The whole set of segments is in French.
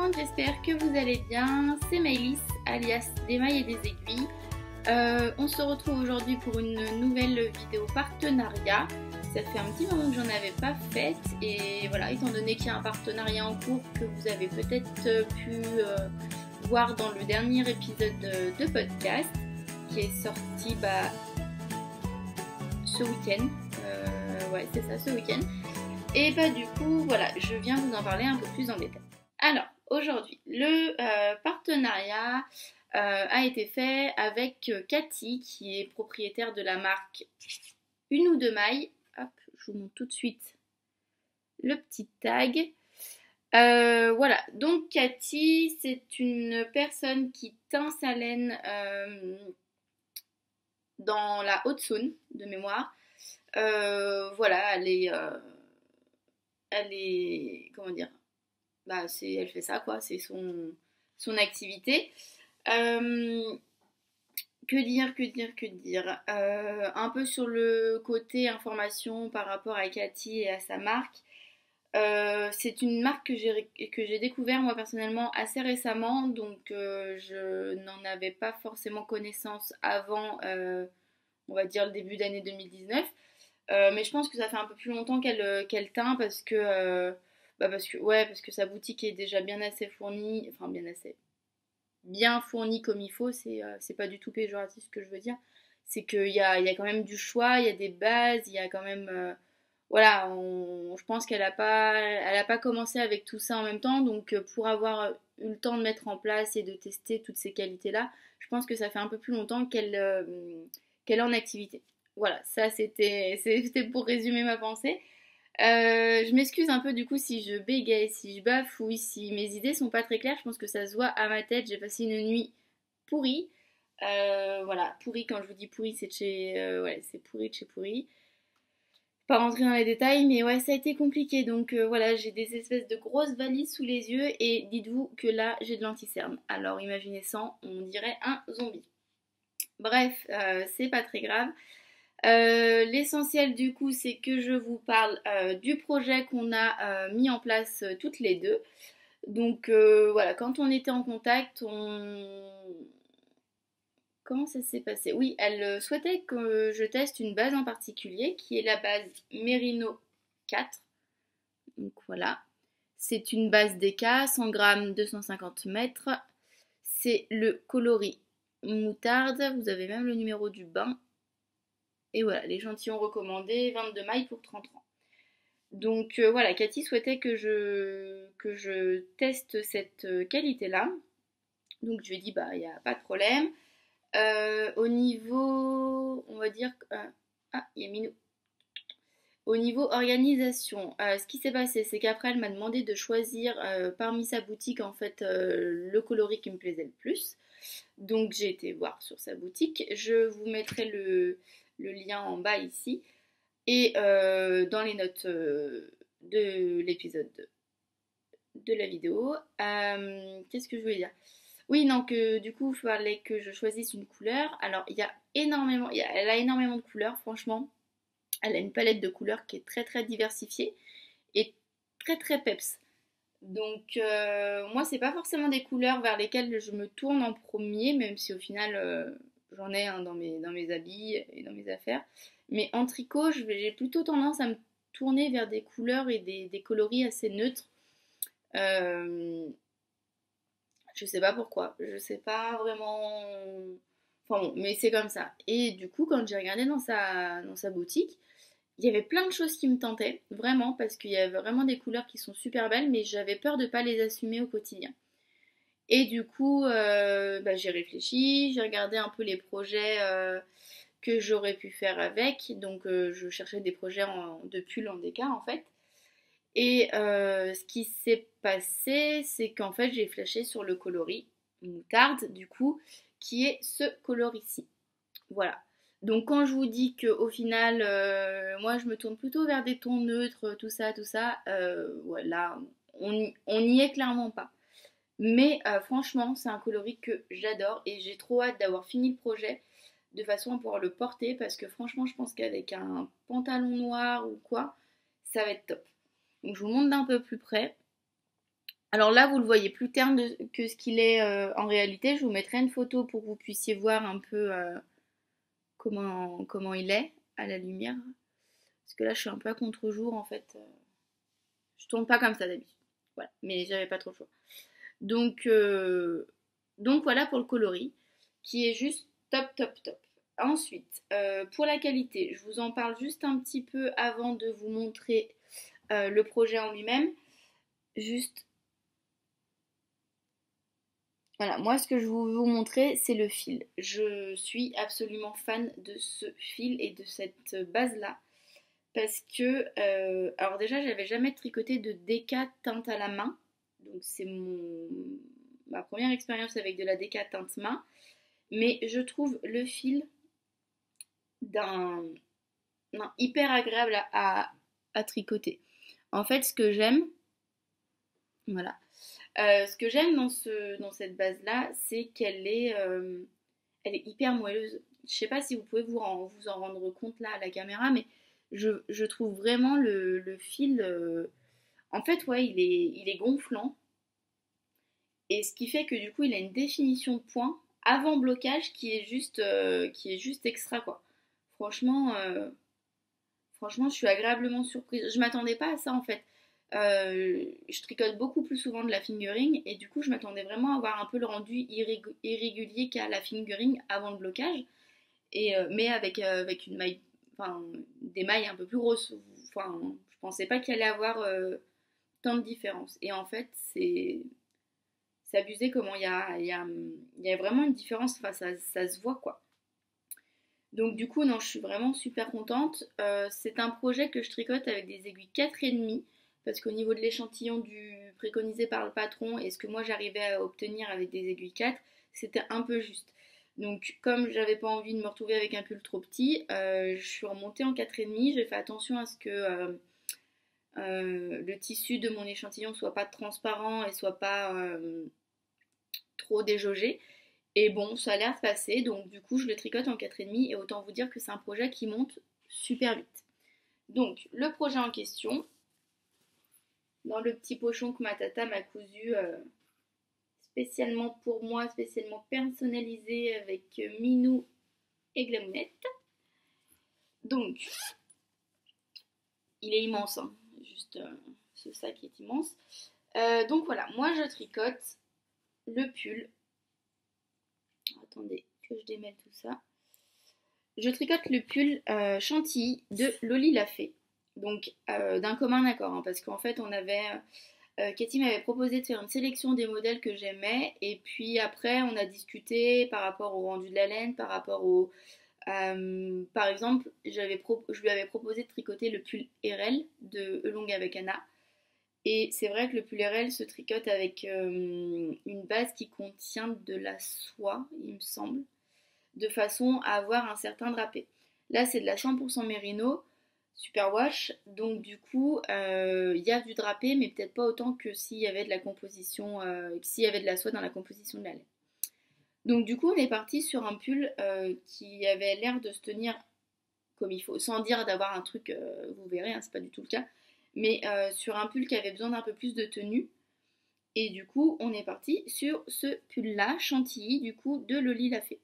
monde, j'espère que vous allez bien. C'est Maëlys, alias des mailles et des aiguilles. On se retrouve aujourd'hui pour une nouvelle vidéo partenariat. Ça fait un petit moment que j'en avais pas faite et voilà, étant donné qu'il y a un partenariat en cours que vous avez peut-être pu voir dans le dernier épisode de podcast qui est sorti ce week-end. Ouais, c'est ça, ce week-end. Et du coup, voilà, je viens vous en parler un peu plus en détail. Alors, aujourd'hui, le partenariat a été fait avec Cathy, qui est propriétaire de la marque Une ou Deux Mailles. Hop, je vous montre tout de suite le petit tag. Voilà, donc Cathy, c'est une personne qui teint sa laine dans la Haute-Saône, de mémoire. Voilà, elle est, comment dire, elle fait ça quoi, c'est son activité. Que dire un peu sur le côté information par rapport à Cathy et à sa marque. C'est une marque que j'ai découvert moi personnellement assez récemment, donc je n'en avais pas forcément connaissance avant, on va dire le début d'année 2019. Mais je pense que ça fait un peu plus longtemps qu'elle teint parce que sa boutique est déjà bien assez fournie, enfin bien fournie comme il faut, c'est pas du tout péjoratif ce que je veux dire. C'est qu'il y a quand même du choix, il y a des bases, il y a quand même voilà, je pense qu'elle a pas commencé avec tout ça en même temps, donc pour avoir eu le temps de mettre en place et de tester toutes ces qualités-là, je pense que ça fait un peu plus longtemps qu'elle est en activité. Voilà, ça c'était pour résumer ma pensée. Je m'excuse un peu du coup si je bégaye, si je bafouille, si mes idées sont pas très claires, je pense que ça se voit à ma tête, j'ai passé une nuit pourrie. Voilà, pourrie, quand je vous dis pourrie, c'est de chez... ouais, c'est pourri de chez pourri. Pas rentrer dans les détails, mais ouais, ça a été compliqué. Donc voilà, j'ai des espèces de grosses valises sous les yeux et dites-vous que là, j'ai de l'anti-cerne. Alors imaginez ça, on dirait un zombie. Bref, c'est pas très grave. L'essentiel du coup, c'est que je vous parle du projet qu'on a mis en place toutes les deux. Donc voilà, quand on était en contact, comment ça s'est passé? Oui, elle souhaitait que je teste une base en particulier, qui est la base Merino 4. Donc voilà, c'est une base DK, 100 grammes, 250 mètres. C'est le coloris moutarde, vous avez même le numéro du bain. Et voilà, l'échantillon recommandé, 22 mailles pour 30 ans. Donc voilà, Cathy souhaitait que je teste cette qualité-là. Donc je lui ai dit, il n'y a pas de problème. Au niveau, on va dire... il y a Minou. Au niveau organisation, ce qui s'est passé, c'est qu'après, elle m'a demandé de choisir parmi sa boutique, en fait, le coloris qui me plaisait le plus. Donc j'ai été voir sur sa boutique. Je vous mettrai le lien en bas ici. Et dans les notes de l'épisode de la vidéo, qu'est-ce que je voulais dire? Oui, non, que du coup, il fallait que je choisisse une couleur. Alors, il y a énormément, elle a énormément de couleurs, franchement. Elle a une palette de couleurs qui est très très diversifiée et très très peps. Donc, moi, c'est pas forcément des couleurs vers lesquelles je me tourne en premier, même si au final, j'en ai dans mes habits et dans mes affaires. Mais en tricot, j'ai plutôt tendance à me tourner vers des couleurs et des coloris assez neutres. Euh, je sais pas pourquoi, je sais pas vraiment. Enfin bon, mais c'est comme ça. Et du coup, quand j'ai regardé dans sa boutique, il y avait plein de choses qui me tentaient, vraiment, parce qu'il y avait vraiment des couleurs qui sont super belles, mais j'avais peur de ne pas les assumer au quotidien. Et du coup, j'ai réfléchi, j'ai regardé un peu les projets que j'aurais pu faire avec. Donc, je cherchais des projets de pull en déca, en fait. Et ce qui s'est passé, c'est qu'en fait, j'ai flashé sur le coloris moutarde, du coup, qui est ce coloris-ci. Voilà. Donc quand je vous dis qu'au final, moi je me tourne plutôt vers des tons neutres, tout ça, voilà, on n'y est clairement pas. Mais franchement, c'est un coloris que j'adore et j'ai trop hâte d'avoir fini le projet de façon à pouvoir le porter parce que franchement, je pense qu'avec un pantalon noir ou quoi, ça va être top. Donc je vous montre d'un peu plus près. Alors là, vous le voyez plus terne que ce qu'il est en réalité. Je vous mettrai une photo pour que vous puissiez voir un peu comment il est à la lumière. Parce que là, je suis un peu à contre-jour en fait. Je tourne pas comme ça d'habitude. Voilà, mais j'avais pas trop le choix. Donc, euh, donc voilà pour le coloris, qui est juste top, top, top. Ensuite, pour la qualité, je vous en parle juste un petit peu avant de vous montrer le projet en lui-même. Juste, voilà, moi ce que je veux vous montrer, c'est le fil. Je suis absolument fan de ce fil et de cette base-là. Parce que, alors déjà, j'avais jamais tricoté de déca teinte à la main. Donc c'est ma première expérience avec de la déca teinte main. Mais je trouve le fil d'un hyper agréable à tricoter. En fait, ce que j'aime, voilà, ce que j'aime dans cette base-là, c'est elle est hyper moelleuse. Je sais pas si vous pouvez vous en rendre compte là à la caméra, mais je trouve vraiment le fil, en fait, ouais, il est gonflant. Et ce qui fait que du coup, il a une définition de point avant blocage qui est juste extra, quoi. Franchement, franchement, je suis agréablement surprise. Je m'attendais pas à ça en fait. Je tricote beaucoup plus souvent de la fingering et du coup, je m'attendais vraiment à avoir un peu le rendu irrégulier qu'a la fingering avant le blocage, mais avec une maille, enfin, des mailles un peu plus grosses. Enfin, je pensais pas qu'il allait avoir tant de différence. Et en fait, c'est abusé comment il y a vraiment une différence. Enfin, ça se voit quoi. Donc du coup, non, je suis vraiment super contente. C'est un projet que je tricote avec des aiguilles 4,5 parce qu'au niveau de l'échantillon préconisé par le patron et ce que moi j'arrivais à obtenir avec des aiguilles 4, c'était un peu juste. Donc comme j'avais pas envie de me retrouver avec un pull trop petit, je suis remontée en 4,5. J'ai fait attention à ce que le tissu de mon échantillon soit pas transparent et soit pas trop déjaugé. Et bon, ça a l'air de passer, donc du coup je le tricote en 4,5 et autant vous dire que c'est un projet qui monte super vite. Donc le projet en question, dans le petit pochon que ma tata m'a cousu spécialement pour moi, spécialement personnalisé avec Minou et Glamounette. Donc il est immense, hein. Juste ce sac est immense. Donc voilà, moi je tricote le pull. Attendez que je démêle tout ça. Je tricote le pull Chantilly de Loli Lafay. Donc d'un commun accord, hein, parce qu'en fait on avait Katie m'avait proposé de faire une sélection des modèles que j'aimais et puis après on a discuté par rapport au rendu de la laine, par rapport au par exemple je lui avais proposé de tricoter le pull RL de Elong avec Anna et c'est vrai que le pull RL se tricote avec une base qui contient de la soie il me semble de façon à avoir un certain drapé. Là, c'est de la 100% mérino, superwash, donc du coup, il y a du drapé, mais peut-être pas autant que s'il y avait de la composition, s'il y avait de la soie dans la composition de la laine. Donc du coup, on est parti sur un pull qui avait l'air de se tenir comme il faut, sans dire d'avoir un truc, vous verrez, hein, c'est pas du tout le cas, mais sur un pull qui avait besoin d'un peu plus de tenue. Et du coup, on est parti sur ce pull-là, Chantilly, du coup, de Loli Lafay.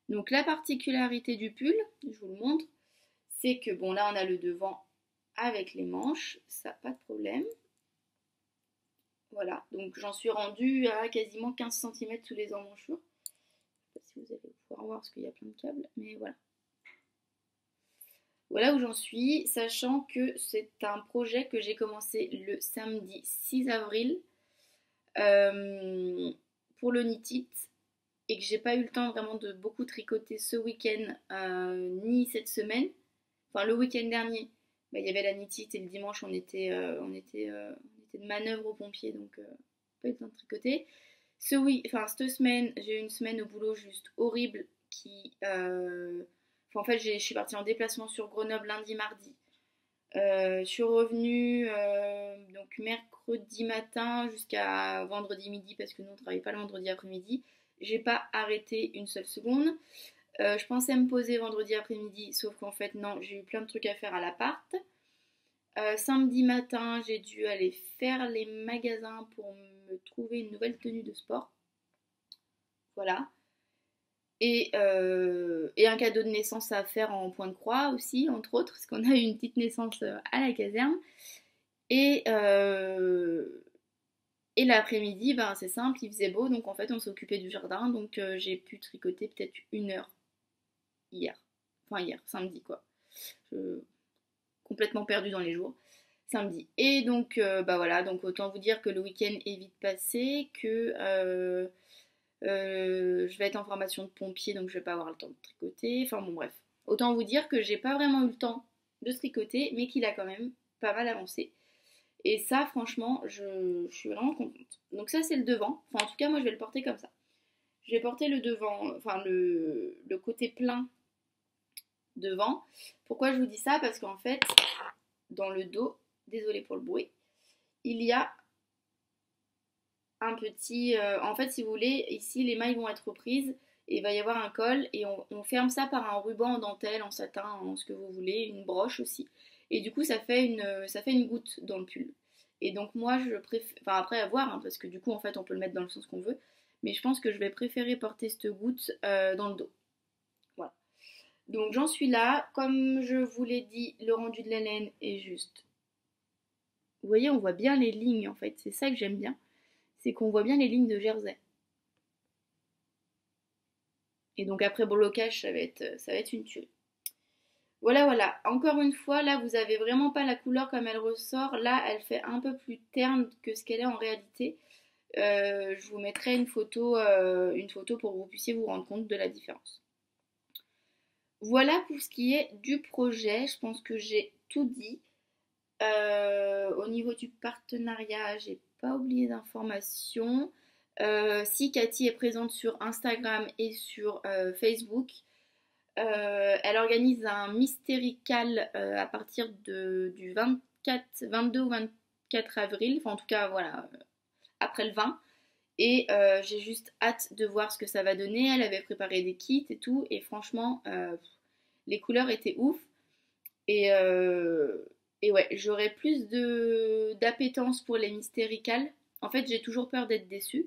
Donc la particularité du pull, je vous le montre, c'est que bon là on a le devant avec les manches, ça pas de problème. Voilà, donc j'en suis rendue à quasiment 15 cm sous les emmanchures. Je sais pas si vous allez pouvoir voir parce qu'il y a plein de câbles, mais voilà. Voilà où j'en suis, sachant que c'est un projet que j'ai commencé le samedi 6 avril pour le knit it et que j'ai pas eu le temps vraiment de beaucoup tricoter ce week-end ni cette semaine. Enfin, le week-end dernier, bah, il y avait la knit it et le dimanche on était de manœuvre aux pompiers donc pas eu le temps de tricoter. Cette semaine, j'ai eu une semaine au boulot juste horrible en fait, je suis partie en déplacement sur Grenoble lundi, mardi. Je suis revenue donc mercredi matin jusqu'à vendredi midi parce que nous on ne travaille pas le vendredi après-midi. J'ai pas arrêté une seule seconde. Je pensais me poser vendredi après-midi, sauf qu'en fait non, j'ai eu plein de trucs à faire à l'appart. Samedi matin, j'ai dû aller faire les magasins pour me trouver une nouvelle tenue de sport. Voilà. Et un cadeau de naissance à faire en point de croix aussi, entre autres, parce qu'on a eu une petite naissance à la caserne. Et, euh, et l'après-midi, ben, c'est simple, il faisait beau, donc en fait on s'est occupé du jardin, donc j'ai pu tricoter peut-être 1 heure hier. Enfin hier, samedi quoi. Je- Complètement perdue dans les jours. Samedi. Et donc, bah voilà, donc autant vous dire que le week-end est vite passé, que je vais être en formation de pompier, donc je vais pas avoir le temps de tricoter. Enfin bon, bref. Autant vous dire que j'ai pas vraiment eu le temps de tricoter, mais qu'il a quand même pas mal avancé. Et ça, franchement, je suis vraiment contente. Donc ça, c'est le devant. Enfin, en tout cas, moi, je vais le porter comme ça. Je vais porter le devant, enfin le côté plein devant. Pourquoi je vous dis ça? Parce qu'en fait, dans le dos, désolé pour le bruit, il y a un petit... en fait, si vous voulez, ici, les mailles vont être prises et il va y avoir un col et on ferme ça par un ruban en dentelle, en satin, en ce que vous voulez, une broche aussi. Et du coup, ça fait une goutte dans le pull. Et donc moi, je préfère... Enfin, après, à voir, hein, parce que du coup, en fait, on peut le mettre dans le sens qu'on veut. Mais je pense que je vais préférer porter cette goutte dans le dos. Voilà. Donc j'en suis là. Comme je vous l'ai dit, le rendu de la laine est juste. Vous voyez, on voit bien les lignes, en fait. C'est ça que j'aime bien. C'est qu'on voit bien les lignes de jersey. Et donc après blocage, ça va être une tuerie. Voilà, voilà. Encore une fois, là, vous avez vraiment pas la couleur comme elle ressort. Là, elle fait un peu plus terne que ce qu'elle est en réalité. Je vous mettrai une photo pour que vous puissiez vous rendre compte de la différence. Voilà pour ce qui est du projet. Je pense que j'ai tout dit. Au niveau du partenariat, j'ai pas oublié d'informations. Si Cathy est présente sur Instagram et sur Facebook, elle organise un mystérical à partir du 24, 22 ou 24 avril, enfin en tout cas voilà, après le 20. Et j'ai juste hâte de voir ce que ça va donner. Elle avait préparé des kits et tout, et franchement, les couleurs étaient ouf. Et, euh, et ouais, j'aurais plus d'appétence pour les mystéricales. En fait, j'ai toujours peur d'être déçue.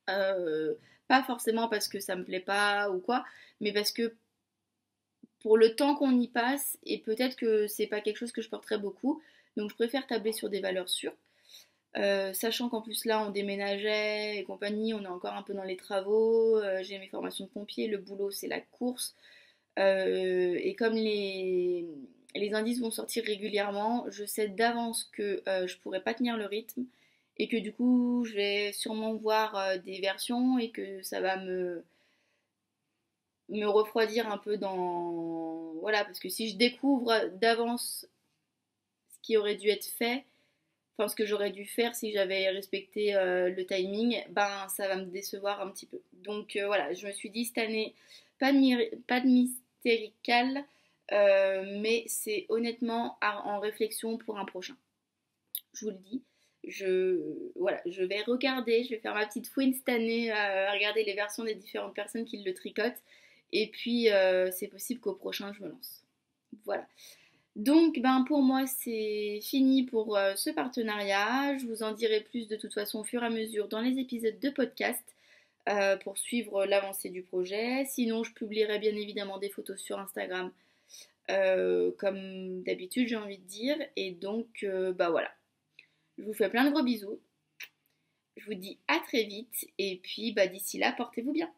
Euh, Pas forcément parce que ça me plaît pas ou quoi, mais parce que pour le temps qu'on y passe, et peut-être que c'est pas quelque chose que je porterai beaucoup, donc je préfère tabler sur des valeurs sûres. Sachant qu'en plus là on déménageait et compagnie, on est encore un peu dans les travaux, j'ai mes formations de pompier, le boulot c'est la course, et comme les indices vont sortir régulièrement, je sais d'avance que je pourrais pas tenir le rythme et que du coup je vais sûrement voir des versions et que ça va me refroidir un peu dans... Voilà, parce que si je découvre d'avance ce qui aurait dû être fait, enfin ce que j'aurais dû faire si j'avais respecté le timing, ben ça va me décevoir un petit peu. Donc voilà, je me suis dit cette année, pas de mystérical, mais c'est honnêtement en réflexion pour un prochain. Je vous le dis. Voilà, je vais regarder, je vais faire ma petite fouine cette année à regarder les versions des différentes personnes qui le tricotent. Et puis, c'est possible qu'au prochain, je me lance. Voilà. Donc, ben, pour moi, c'est fini pour ce partenariat. Je vous en dirai plus de toute façon au fur et à mesure dans les épisodes de podcast pour suivre l'avancée du projet. Sinon, je publierai bien évidemment des photos sur Instagram comme d'habitude, j'ai envie de dire. Et donc, bah voilà. Je vous fais plein de gros bisous. Je vous dis à très vite. Et puis, bah, d'ici là, portez-vous bien.